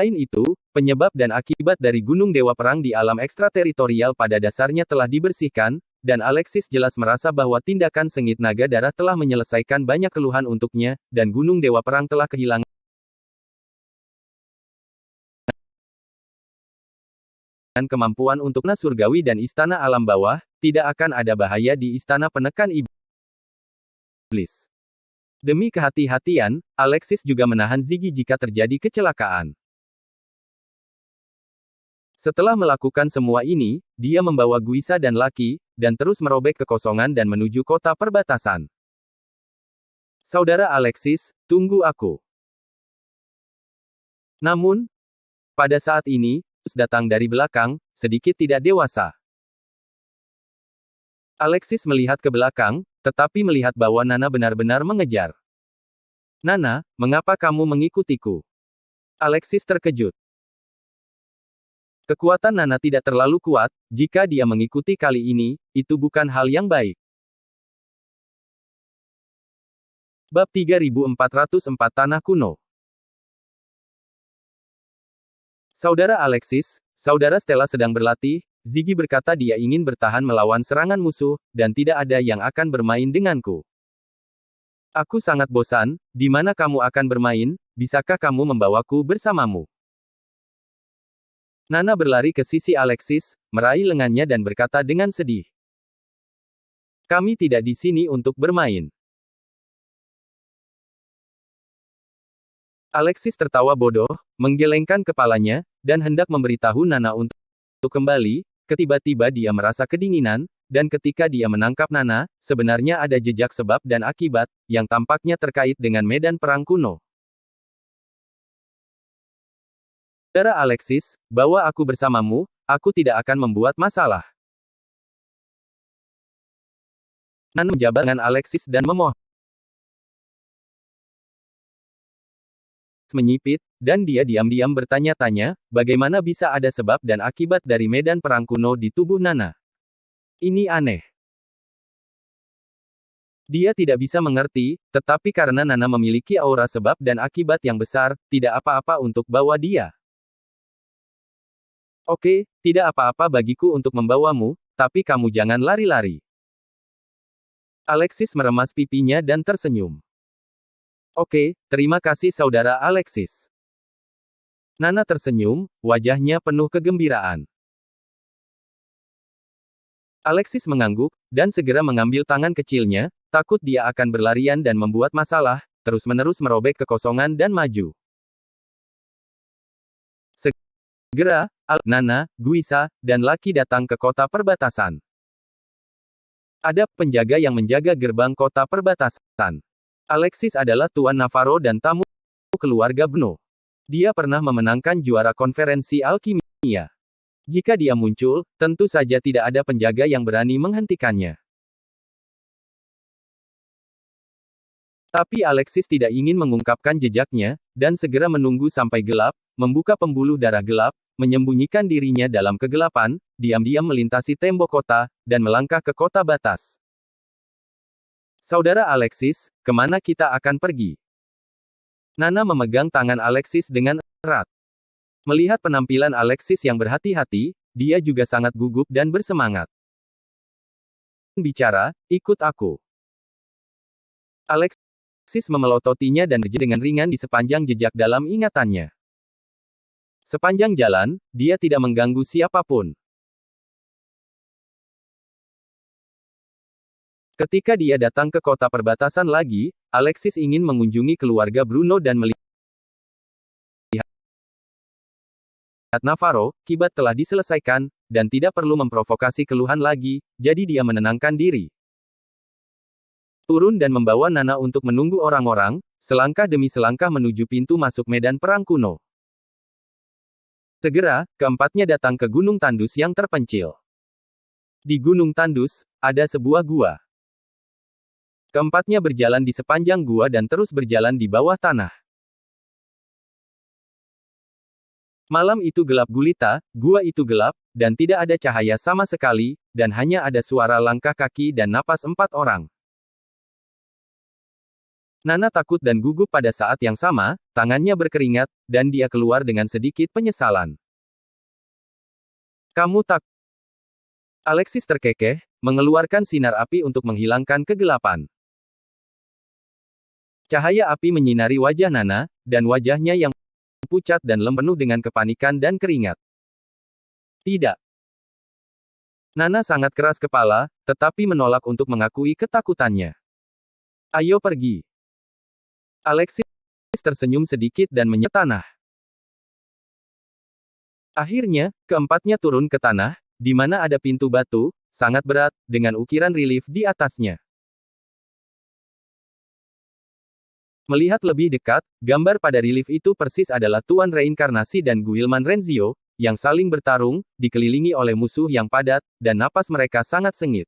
Selain itu, penyebab dan akibat dari Gunung Dewa Perang di alam ekstrateritorial pada dasarnya telah dibersihkan, dan Alexis jelas merasa bahwa tindakan sengit naga darah telah menyelesaikan banyak keluhan untuknya, dan Gunung Dewa Perang telah kehilangan kemampuan untuk surgawi dan istana alam bawah, tidak akan ada bahaya di istana penekan iblis. Demi kehati-hatian, Alexis juga menahan Ziggy jika terjadi kecelakaan. Setelah melakukan semua ini, dia membawa Guisa dan Lucky, dan terus merobek kekosongan dan menuju kota perbatasan. Saudara Alexis, tunggu aku. Namun, pada saat ini, datang dari belakang, sedikit tidak dewasa. Alexis melihat ke belakang, tetapi melihat bahwa Nana benar-benar mengejar. Nana, mengapa kamu mengikutiku? Alexis terkejut. Kekuatan Nana tidak terlalu kuat, jika dia mengikuti kali ini, itu bukan hal yang baik. Bab 3404 Tanah Kuno. Saudara Alexis, saudara Stella sedang berlatih, Ziggy berkata dia ingin bertahan melawan serangan musuh, dan tidak ada yang akan bermain denganku. Aku sangat bosan, di mana kamu akan bermain, bisakah kamu membawaku bersamamu? Nana berlari ke sisi Alexis, meraih lengannya dan berkata dengan sedih. Kami tidak di sini untuk bermain. Alexis tertawa bodoh, menggelengkan kepalanya, dan hendak memberitahu Nana untuk kembali, tiba-tiba dia merasa kedinginan, dan ketika dia menangkap Nana, sebenarnya ada jejak sebab dan akibat, yang tampaknya terkait dengan medan perang kuno. Saudara Alexis, bawa aku bersamamu, aku tidak akan membuat masalah. Nana menjabat dengan Alexis dan memohon. Menyipit, dan dia diam-diam bertanya-tanya, bagaimana bisa ada sebab dan akibat dari medan perang kuno di tubuh Nana. Ini aneh. Dia tidak bisa mengerti, tetapi karena Nana memiliki aura sebab dan akibat yang besar, tidak apa-apa untuk bawa dia. Oke, tidak apa-apa bagiku untuk membawamu, tapi kamu jangan lari-lari. Alexis meremas pipinya dan tersenyum. Oke, terima kasih saudara Alexis. Nana tersenyum, wajahnya penuh kegembiraan. Alexis mengangguk, dan segera mengambil tangan kecilnya, takut dia akan berlarian dan membuat masalah, terus-menerus merobek kekosongan dan maju. Segera, Nana, Guisa, dan Lucky datang ke kota perbatasan. Ada penjaga yang menjaga gerbang kota perbatasan. Alexis adalah Tuan Navarro dan tamu keluarga Bno. Dia pernah memenangkan juara konferensi alkimia. Jika dia muncul, tentu saja tidak ada penjaga yang berani menghentikannya. Tapi Alexis tidak ingin mengungkapkan jejaknya, dan segera menunggu sampai gelap, membuka pembuluh darah gelap, menyembunyikan dirinya dalam kegelapan, diam-diam melintasi tembok kota, dan melangkah ke kota batas. Saudara Alexis, kemana kita akan pergi? Nana memegang tangan Alexis dengan erat. Melihat penampilan Alexis yang berhati-hati, dia juga sangat gugup dan bersemangat. Bicara, ikut aku. Alexis memelototinya dan berjalan dengan ringan di sepanjang jejak dalam ingatannya. Sepanjang jalan, dia tidak mengganggu siapapun. Ketika dia datang ke kota perbatasan lagi, Alexis ingin mengunjungi keluarga Bruno dan melihat Navarro, kibat telah diselesaikan, dan tidak perlu memprovokasi keluhan lagi, jadi dia menenangkan diri. Turun dan membawa Nana untuk menunggu orang-orang, selangkah demi selangkah menuju pintu masuk medan perang kuno. Segera, keempatnya datang ke Gunung Tandus yang terpencil. Di Gunung Tandus, ada sebuah gua. Keempatnya berjalan di sepanjang gua dan terus berjalan di bawah tanah. Malam itu gelap gulita, gua itu gelap, dan tidak ada cahaya sama sekali, dan hanya ada suara langkah kaki dan napas 4 orang. Nana takut dan gugup pada saat yang sama, tangannya berkeringat, dan dia keluar dengan sedikit penyesalan. Kamu tak... Alexis terkekeh, mengeluarkan sinar api untuk menghilangkan kegelapan. Cahaya api menyinari wajah Nana, dan wajahnya yang pucat dan lem penuh dengan kepanikan dan keringat. Tidak. Nana sangat keras kepala, tetapi menolak untuk mengakui ketakutannya. Ayo pergi. Alexis tersenyum sedikit dan menyentuh tanah. Akhirnya, keempatnya turun ke tanah, di mana ada pintu batu, sangat berat, dengan ukiran relief di atasnya. Melihat lebih dekat, gambar pada relief itu persis adalah Tuan Reinkarnasi dan Guilman Renzio, yang saling bertarung, dikelilingi oleh musuh yang padat, dan napas mereka sangat sengit.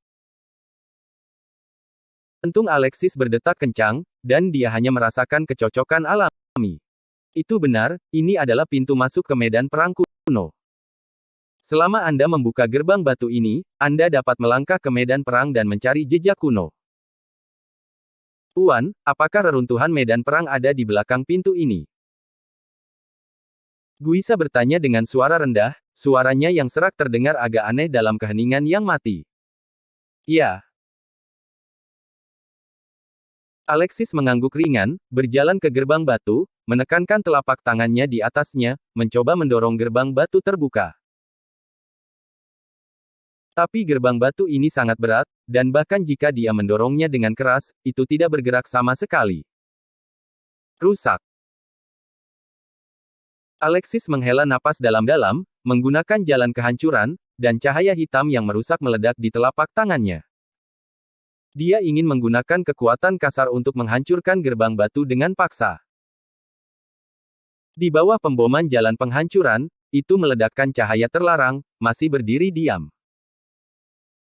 Jantung Alexis berdetak kencang, dan dia hanya merasakan kecocokan alami. Itu benar, ini adalah pintu masuk ke medan perang kuno. Selama Anda membuka gerbang batu ini, Anda dapat melangkah ke medan perang dan mencari jejak kuno. Tuan, apakah reruntuhan medan perang ada di belakang pintu ini? Guisa bertanya dengan suara rendah, suaranya yang serak terdengar agak aneh dalam keheningan yang mati. Ya. Alexis mengangguk ringan, berjalan ke gerbang batu, menekankan telapak tangannya di atasnya, mencoba mendorong gerbang batu terbuka. Tapi gerbang batu ini sangat berat, dan bahkan jika dia mendorongnya dengan keras, itu tidak bergerak sama sekali. Rusak. Alexis menghela napas dalam-dalam, menggunakan jalan kehancuran, dan cahaya hitam yang merusak meledak di telapak tangannya. Dia ingin menggunakan kekuatan kasar untuk menghancurkan gerbang batu dengan paksa. Di bawah pemboman jalan penghancuran, itu meledakkan cahaya terlarang, masih berdiri diam.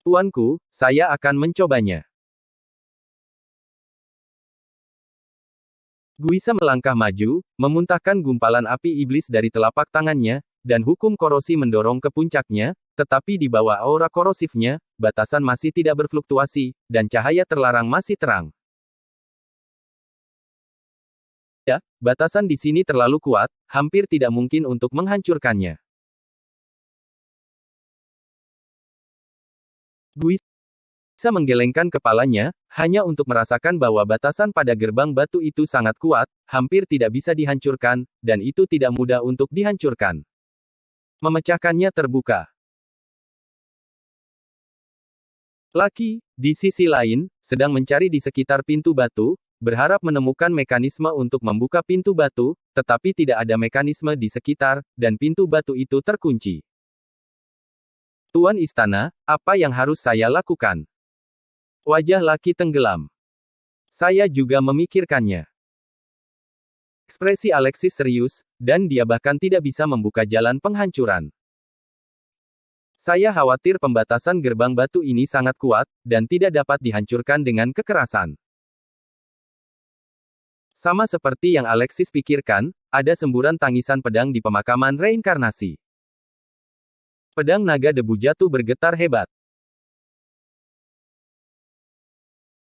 Tuanku, saya akan mencobanya. Guisa melangkah maju, memuntahkan gumpalan api iblis dari telapak tangannya, dan hukum korosi mendorong ke puncaknya, tetapi di bawah aura korosifnya, batasan masih tidak berfluktuasi, dan cahaya terlarang masih terang. Ya, batasan di sini terlalu kuat, hampir tidak mungkin untuk menghancurkannya. Guisa menggelengkan kepalanya, hanya untuk merasakan bahwa batasan pada gerbang batu itu sangat kuat, hampir tidak bisa dihancurkan, dan itu tidak mudah untuk dihancurkan. Memecahkannya terbuka. Lucky, di sisi lain, sedang mencari di sekitar pintu batu, berharap menemukan mekanisme untuk membuka pintu batu, tetapi tidak ada mekanisme di sekitar, dan pintu batu itu terkunci. Tuan Istana, apa yang harus saya lakukan? Wajah Lucky tenggelam. Saya juga memikirkannya. Ekspresi Alexis serius, dan dia bahkan tidak bisa membuka jalan penghancuran. Saya khawatir pembatasan gerbang batu ini sangat kuat, dan tidak dapat dihancurkan dengan kekerasan. Sama seperti yang Alexis pikirkan, ada semburan tangisan pedang di pemakaman reinkarnasi. Pedang naga debu jatuh bergetar hebat.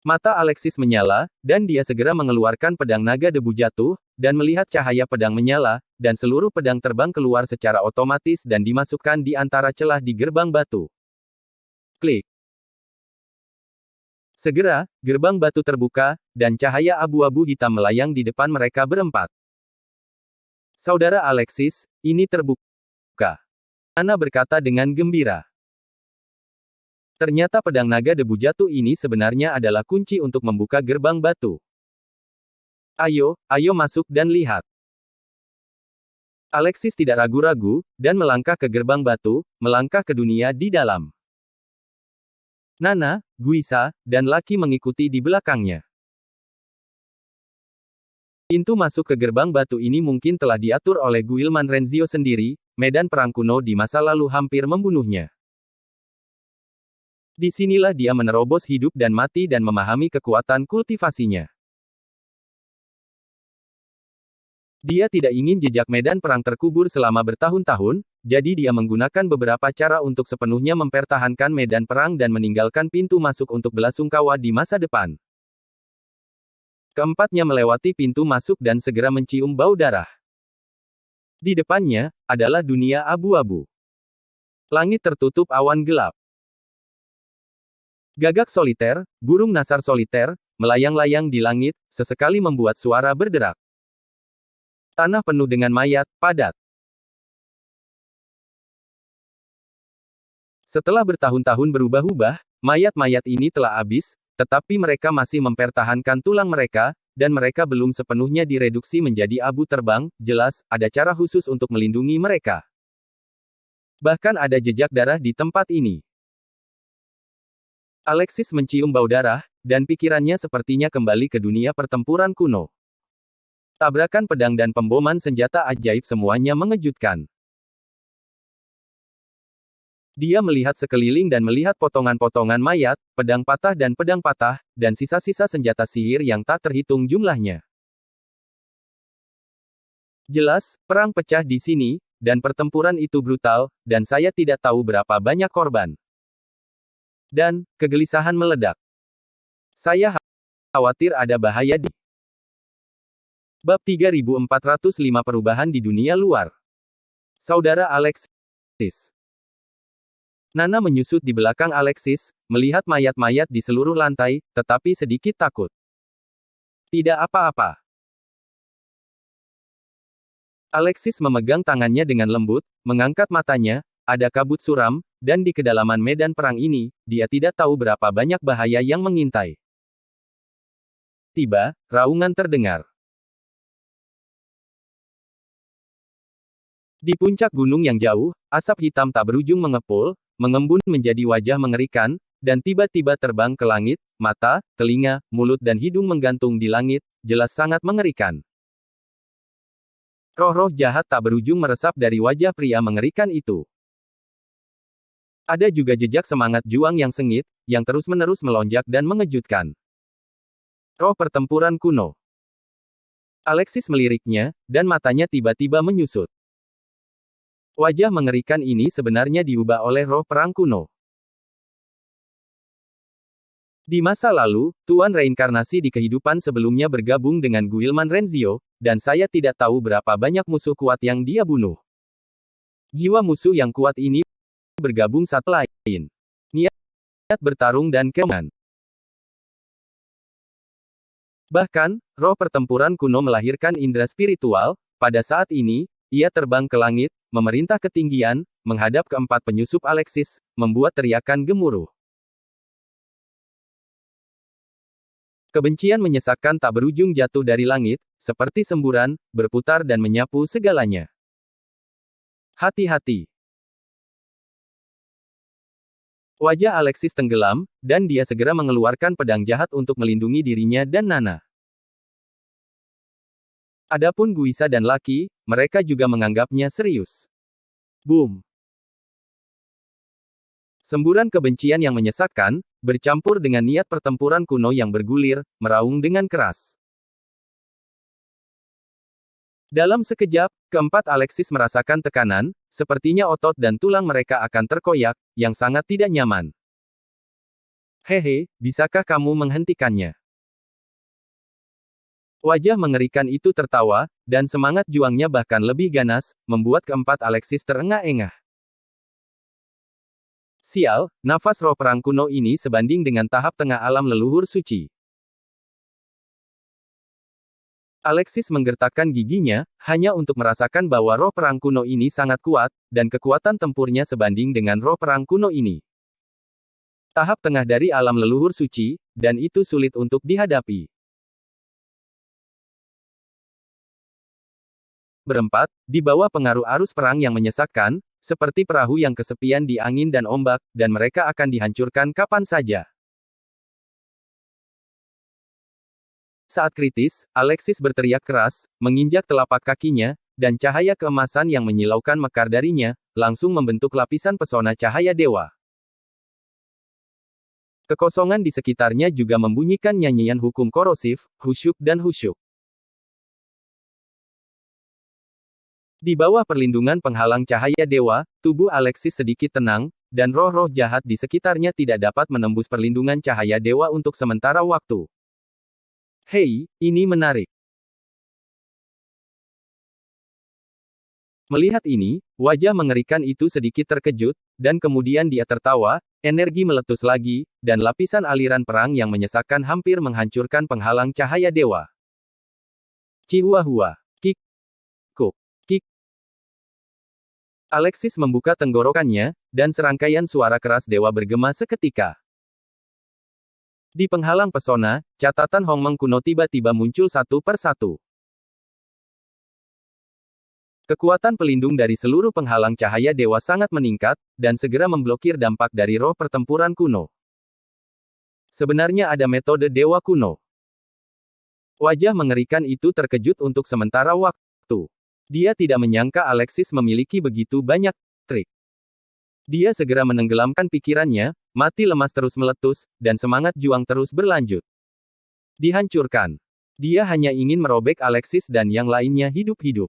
Mata Alexis menyala, dan dia segera mengeluarkan pedang naga debu jatuh, dan melihat cahaya pedang menyala, dan seluruh pedang terbang keluar secara otomatis dan dimasukkan di antara celah di gerbang batu. Klik. Segera, gerbang batu terbuka, dan cahaya abu-abu hitam melayang di depan mereka berempat. Saudara Alexis, ini terbuka. Nana berkata dengan gembira. Ternyata pedang naga debu jatuh ini sebenarnya adalah kunci untuk membuka gerbang batu. Ayo, ayo masuk dan lihat. Alexis tidak ragu-ragu, dan melangkah ke gerbang batu, melangkah ke dunia di dalam. Nana, Guisa, dan Lucky mengikuti di belakangnya. Pintu masuk ke gerbang batu ini mungkin telah diatur oleh Guilman Renzio sendiri, medan perang kuno di masa lalu hampir membunuhnya. Disinilah dia menerobos hidup dan mati dan memahami kekuatan kultivasinya. Dia tidak ingin jejak medan perang terkubur selama bertahun-tahun, jadi dia menggunakan beberapa cara untuk sepenuhnya mempertahankan medan perang dan meninggalkan pintu masuk untuk belasungkawa di masa depan. Keempatnya melewati pintu masuk dan segera mencium bau darah. Di depannya, adalah dunia abu-abu. Langit tertutup awan gelap. Gagak soliter, burung nasar soliter, melayang-layang di langit, sesekali membuat suara berderak. Tanah penuh dengan mayat, padat. Setelah bertahun-tahun berubah-ubah, mayat-mayat ini telah habis, tetapi mereka masih mempertahankan tulang mereka, dan mereka belum sepenuhnya direduksi menjadi abu terbang. Jelas, ada cara khusus untuk melindungi mereka. Bahkan ada jejak darah di tempat ini. Alexis mencium bau darah, dan pikirannya sepertinya kembali ke dunia pertempuran kuno. Tabrakan pedang dan pemboman senjata ajaib semuanya mengejutkan. Dia melihat sekeliling dan melihat potongan-potongan mayat, pedang patah, dan sisa-sisa senjata sihir yang tak terhitung jumlahnya. Jelas, perang pecah di sini, dan pertempuran itu brutal, dan saya tidak tahu berapa banyak korban. Dan, kegelisahan meledak. Saya khawatir ada bahaya di Bab 3405 Perubahan di Dunia Luar. Saudara Alexis. Nana menyusut di belakang Alexis, melihat mayat-mayat di seluruh lantai, tetapi sedikit takut. Tidak apa-apa. Alexis memegang tangannya dengan lembut, mengangkat matanya, ada kabut suram, dan di kedalaman medan perang ini, dia tidak tahu berapa banyak bahaya yang mengintai. Tiba, raungan terdengar. Di puncak gunung yang jauh, asap hitam tak berujung mengepul, mengembun menjadi wajah mengerikan, dan tiba-tiba terbang ke langit, mata, telinga, mulut dan hidung menggantung di langit, jelas sangat mengerikan. Roh-roh jahat tak berujung meresap dari wajah pria mengerikan itu. Ada juga jejak semangat juang yang sengit, yang terus-menerus melonjak dan mengejutkan. Roh pertempuran kuno. Alexis meliriknya, dan matanya tiba-tiba menyusut. Wajah mengerikan ini sebenarnya diubah oleh roh perang kuno. Di masa lalu, Tuan reinkarnasi di kehidupan sebelumnya bergabung dengan Guilman Renzio, dan saya tidak tahu berapa banyak musuh kuat yang dia bunuh. Jiwa musuh yang kuat ini bergabung satu lain. Niat bertarung dan keinginan. Bahkan, roh pertempuran kuno melahirkan indera spiritual. Pada saat ini, ia terbang ke langit, memerintah ketinggian, menghadap keempat penyusup Alexis, membuat teriakan gemuruh. Kebencian menyesakkan tak berujung jatuh dari langit, seperti semburan, berputar dan menyapu segalanya. Hati-hati. Wajah Alexis tenggelam, dan dia segera mengeluarkan pedang jahat untuk melindungi dirinya dan Nana. Adapun Guisa dan Lucky, mereka juga menganggapnya serius. Boom! Semburan kebencian yang menyesakkan, bercampur dengan niat pertempuran kuno yang bergulir, meraung dengan keras. Dalam sekejap, keempat Alexis merasakan tekanan, sepertinya otot dan tulang mereka akan terkoyak, yang sangat tidak nyaman. Hehe, bisakah kamu menghentikannya? Wajah mengerikan itu tertawa, dan semangat juangnya bahkan lebih ganas, membuat keempat Alexis terengah-engah. Sial, nafas roh perang kuno ini sebanding dengan tahap tengah alam leluhur suci. Alexis menggertakkan giginya, hanya untuk merasakan bahwa roh perang kuno ini sangat kuat, dan kekuatan tempurnya sebanding dengan roh perang kuno ini. Tahap tengah dari alam leluhur suci, dan itu sulit untuk dihadapi. Berempat, di bawah pengaruh arus perang yang menyesakkan, seperti perahu yang kesepian di angin dan ombak, dan mereka akan dihancurkan kapan saja. Saat kritis, Alexis berteriak keras, menginjak telapak kakinya, dan cahaya keemasan yang menyilaukan mekar darinya, langsung membentuk lapisan pesona cahaya dewa. Kekosongan di sekitarnya juga membunyikan nyanyian hukum korosif, khusyuk dan khusyuk. Di bawah perlindungan penghalang cahaya dewa, tubuh Alexis sedikit tenang, dan roh-roh jahat di sekitarnya tidak dapat menembus perlindungan cahaya dewa untuk sementara waktu. Hei, ini menarik. Melihat ini, wajah mengerikan itu sedikit terkejut, dan kemudian dia tertawa, energi meletus lagi, dan lapisan aliran perang yang menyesakkan hampir menghancurkan penghalang cahaya dewa. Chihuahua. Kik. Kuk. Kik. Alexis membuka tenggorokannya, dan serangkaian suara keras dewa bergema seketika. Di penghalang pesona, catatan Hongmeng kuno tiba-tiba muncul satu per satu. Kekuatan pelindung dari seluruh penghalang cahaya dewa sangat meningkat, dan segera memblokir dampak dari roh pertempuran kuno. Sebenarnya ada metode dewa kuno. Wajah mengerikan itu terkejut untuk sementara waktu. Dia tidak menyangka Alexis memiliki begitu banyak trik. Dia segera menenggelamkan pikirannya, mati lemas terus meletus, dan semangat juang terus berlanjut. Dihancurkan. Dia hanya ingin merobek Alexis dan yang lainnya hidup-hidup.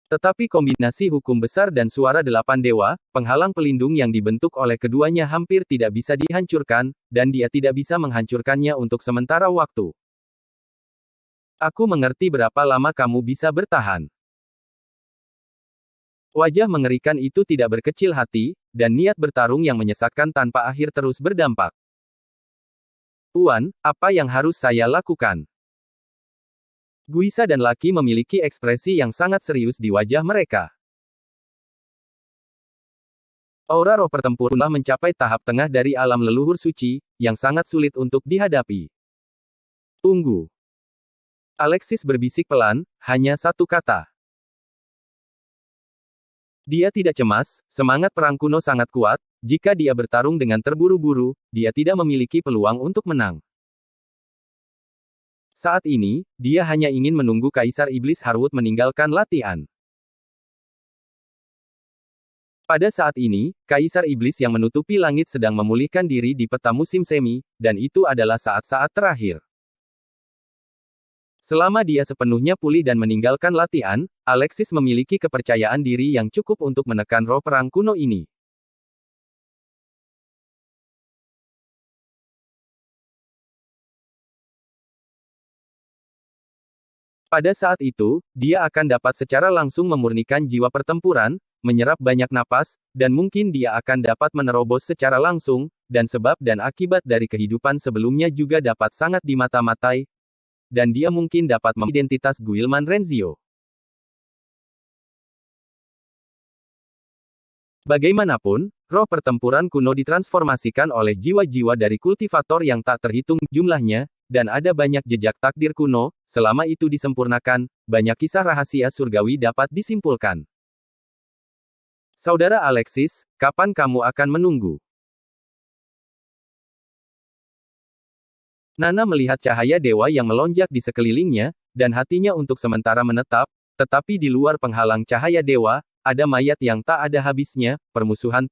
Tetapi kombinasi hukum besar dan suara delapan dewa, penghalang pelindung yang dibentuk oleh keduanya hampir tidak bisa dihancurkan, dan dia tidak bisa menghancurkannya untuk sementara waktu. Aku mengerti berapa lama kamu bisa bertahan. Wajah mengerikan itu tidak berkecil hati, dan niat bertarung yang menyesakkan tanpa akhir terus berdampak. Tuan, apa yang harus saya lakukan? Guisa dan Lucky memiliki ekspresi yang sangat serius di wajah mereka. Aura roh pertempuran telah mencapai tahap tengah dari alam leluhur suci, yang sangat sulit untuk dihadapi. Tunggu. Alexis berbisik pelan, hanya satu kata. Dia tidak cemas, semangat perang kuno sangat kuat, jika dia bertarung dengan terburu-buru, dia tidak memiliki peluang untuk menang. Saat ini, dia hanya ingin menunggu Kaisar Iblis Harwood meninggalkan latihan. Pada saat ini, Kaisar Iblis yang menutupi langit sedang memulihkan diri di peta musim semi, dan itu adalah saat-saat terakhir. Selama dia sepenuhnya pulih dan meninggalkan latihan, Alexis memiliki kepercayaan diri yang cukup untuk menekan roh perang kuno ini. Pada saat itu, dia akan dapat secara langsung memurnikan jiwa pertempuran, menyerap banyak napas, dan mungkin dia akan dapat menerobos secara langsung, dan sebab dan akibat dari kehidupan sebelumnya juga dapat sangat dimata-matai, dan dia mungkin dapat mengidentitas Guilman Renzio. Bagaimanapun, roh pertempuran kuno ditransformasikan oleh jiwa-jiwa dari kultivator yang tak terhitung jumlahnya, dan ada banyak jejak takdir kuno, selama itu disempurnakan, banyak kisah rahasia surgawi dapat disimpulkan. Saudara Alexis, kapan kamu akan menunggu? Nana melihat cahaya dewa yang melonjak di sekelilingnya, dan hatinya untuk sementara menetap, tetapi di luar penghalang cahaya dewa, ada mayat yang tak ada habisnya, permusuhan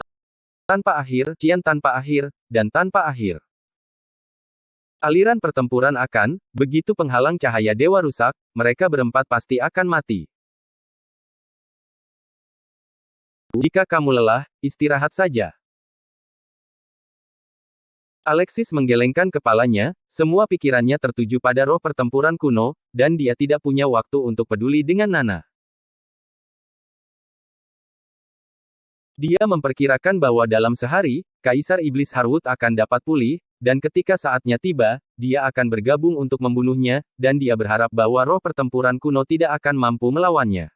tanpa akhir, cian tanpa akhir, dan tanpa akhir. Aliran pertempuran akan, begitu penghalang cahaya dewa rusak, mereka berempat pasti akan mati. Jika kamu lelah, istirahat saja. Alexis menggelengkan kepalanya, semua pikirannya tertuju pada roh pertempuran kuno, dan dia tidak punya waktu untuk peduli dengan Nana. Dia memperkirakan bahwa dalam sehari, Kaisar Iblis Harwood akan dapat pulih, dan ketika saatnya tiba, dia akan bergabung untuk membunuhnya, dan dia berharap bahwa roh pertempuran kuno tidak akan mampu melawannya.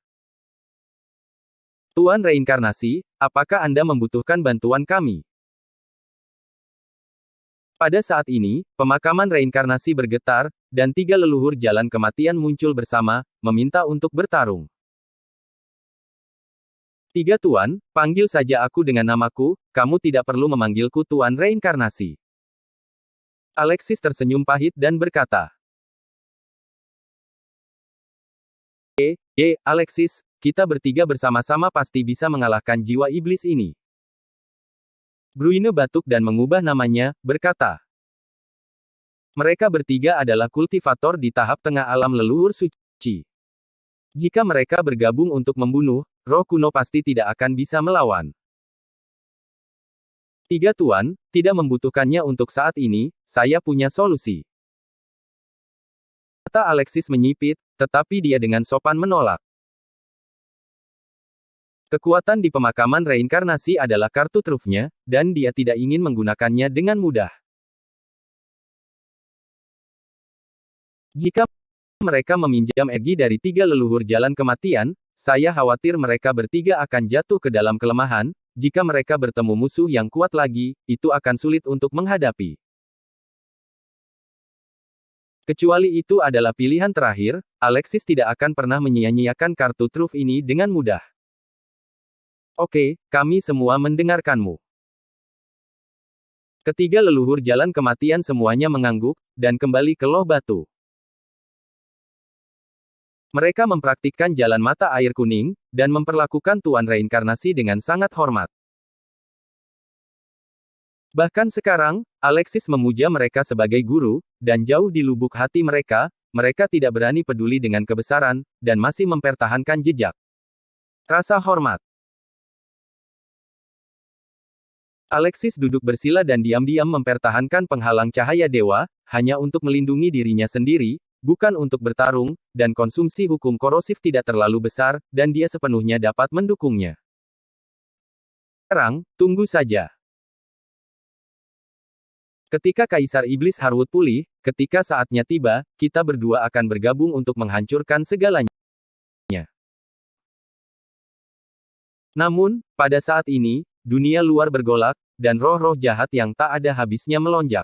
Tuan Reinkarnasi, apakah Anda membutuhkan bantuan kami? Pada saat ini, pemakaman reinkarnasi bergetar, dan 3 leluhur jalan kematian muncul bersama, meminta untuk bertarung. 3 Tuan, panggil saja aku dengan namaku, kamu tidak perlu memanggilku Tuan Reinkarnasi. Alexis tersenyum pahit dan berkata. Alexis, kita bertiga bersama-sama pasti bisa mengalahkan jiwa iblis ini. Bruine batuk dan mengubah namanya, berkata. Mereka bertiga adalah kultivator di tahap tengah alam leluhur suci. Jika mereka bergabung untuk membunuh, roh kuno pasti tidak akan bisa melawan. 3 Tuan, tidak membutuhkannya untuk saat ini, saya punya solusi. Kata Alexis menyipit, tetapi dia dengan sopan menolak. Kekuatan di pemakaman reinkarnasi adalah kartu trufnya, dan dia tidak ingin menggunakannya dengan mudah. Jika mereka meminjam energi dari 3 leluhur jalan kematian, saya khawatir mereka bertiga akan jatuh ke dalam kelemahan. Jika mereka bertemu musuh yang kuat lagi, itu akan sulit untuk menghadapi. Kecuali itu adalah pilihan terakhir, Alexis tidak akan pernah menyia-nyiakan kartu truf ini dengan mudah. Oke, kami semua mendengarkanmu. Ketiga leluhur jalan kematian semuanya mengangguk, dan kembali ke loh batu. Mereka mempraktikkan jalan mata air kuning, dan memperlakukan Tuan Reinkarnasi dengan sangat hormat. Bahkan sekarang, Alexis memuja mereka sebagai guru, dan jauh di lubuk hati mereka, mereka tidak berani peduli dengan kebesaran, dan masih mempertahankan jejak rasa hormat. Alexis duduk bersila dan diam-diam mempertahankan penghalang cahaya dewa, hanya untuk melindungi dirinya sendiri, bukan untuk bertarung, dan konsumsi hukum korosif tidak terlalu besar, dan dia sepenuhnya dapat mendukungnya. Sekarang, tunggu saja. Ketika Kaisar Iblis Harwood pulih, ketika saatnya tiba, kita berdua akan bergabung untuk menghancurkan segalanya. Namun, pada saat ini, dunia luar bergolak, dan roh-roh jahat yang tak ada habisnya melonjak.